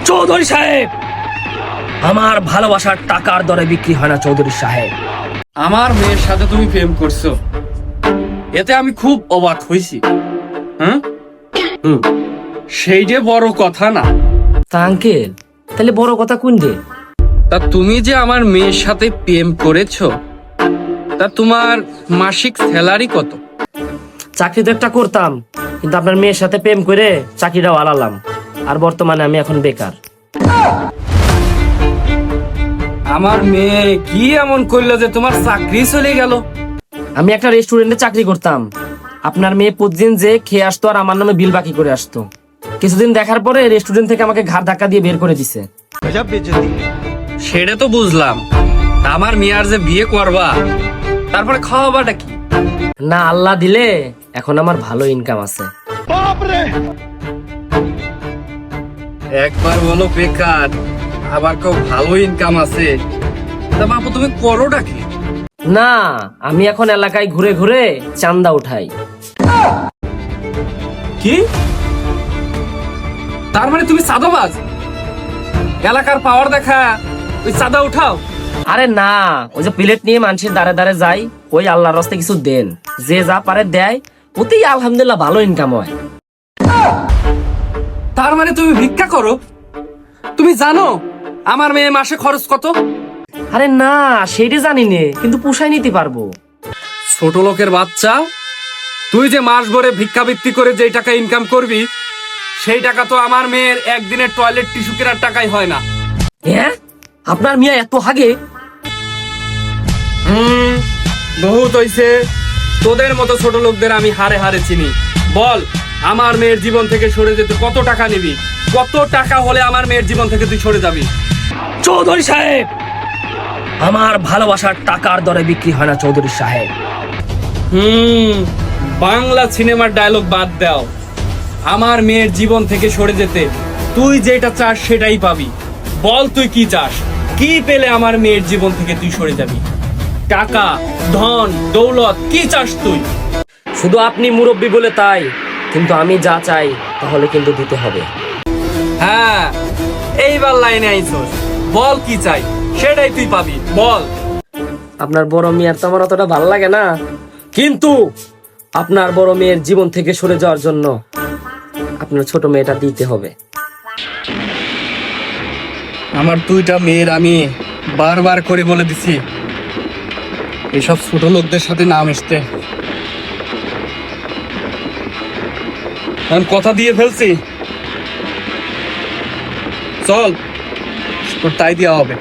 চৌধুরী সাহেব, আমার ভালোবাসার টাকার দরে বিক্রি হয় না চৌধুরী সাহেব। আমার মেয়ের সাথে তুমি প্রেম করছো, এতে আমি খুব অবাক হয়েছি। হ্যাঁ, সেই যে বড় কথা না। তা আঙ্কেল, তাহলে বড় কথা কোনটে? তা তুমি যে আমার মেয়ের সাথে প্রেম করেছো, তা তোমার মাসিক স্যালারি কত? চাকরি তো একটা করতাম, কিন্তু আপনার মেয়ের সাথে প্রেম করে চাকরিটাও আলালাম, আর বর্তমানে আমি এখন বেকার। আমার মেয়ে কি এমন করলো যে তোমার চাকরি চলে গেল? আমি একটা রেস্টুরেন্টে চাকরি করতাম। আপনার মেয়ে প্রতিদিন যে খেয়ে আসতো আর আমার নামে বিল বাকি করে আসতো। কিছুদিন দেখার পরে রেস্টুরেন্ট থেকে আমাকে ঘাড় ধাক্কা দিয়ে বের করে দিছে। সেটা তো বুঝলাম, তা আমার মেয়ে আর যে বিয়ে করবা, তারপরে খাওয়াবাটা কি? না, আল্লাহ দিলে এখন আমার ভালো ইনকাম আছে। একবার বলো বেকার, আবার কেউ ভালো ইনকাম আছে। তা বাপু তুমি করোটা কি? না, আমি এখন এলাকায় ঘুরে ঘুরে চান্দা উঠাই। কি? তার মানে তুমি চাঁদাবাজ? এলাকার পাওয়ার দেখা ওই চাঁদা উঠাও? আরে না, ওই যে প্লেট নিয়ে মানুষের দ্বারে দ্বারে যাই, ওই আল্লাহর রাস্তায় কিছু দেন, যে যা পারে দেয়, ওতেই আলহামদুলিল্লাহ ভালো ইনকাম হয়। তার মানে তুমি ভিক্ষা করো? তুমি জানো আমার মেয়ে মাসে খরচ কত? আরে না, সেইটা জানি নে, কিন্তু পুষাই নিতে পারবো। ছোট লোকের বাচ্চা, তুই যে মাস ভরে ভিক্ষাবৃত্তি করে যেই টাকা ইনকাম করবি, সেই টাকা তো আমার মেয়ের একদিনের টয়লেট টিস্যু কেনার টাকাই হয় না। হ্যাঁ, আপনার মিয়া এত হাগে? বহুত হইছে, তোদের মতো ছোট লোকদের আমি হারে হারে চিনি। বল, আমার মেয়ের জীবন থেকে সরে যেতে কত টাকা নিবি? কত টাকা হলে আমার মেয়ের জীবন থেকে তুই সরে যাবি? চৌধুরী সাহেব, আমার ভালোবাসার টাকার দরে বিক্রি হয় না চৌধুরী সাহেব। বাংলা সিনেমার ডায়লগ বাদ দাও। আমার মেয়ের জীবন থেকে সরে যেতে তুই যেটা চাস সেটাই পাবি। বল তুই কি চাস? কি পেলে আমার মেয়ের জীবন থেকে তুই সরে যাবি? টাকা, ধন, দৌলত, কি চাস তুই? শুধু আপনি মুরব্বী বলে তাই, কিন্তু আমি যা চাই তাহলে কিন্তু দিতে হবে। হ্যাঁ, এইবার লাইনে আইছস। বল কি চাই, সেটাই তুই পাবি। বল। আপনার বড় মেয়ের তো আমার অতটা ভালো লাগে না, কিন্তু আপনার বড় মেয়ের জীবন থেকে সরে যাওয়ার জন্য আপনার ছোট মেয়েটা দিতে হবে। আমার দুইটা মেয়ের আমি বারবার করে বলে দিছি এসব ছোট লোকদের সাথে না মিশতে। আমি কথা দিয়ে ফেলছি, চল তোর তাই দেওয়া হবে।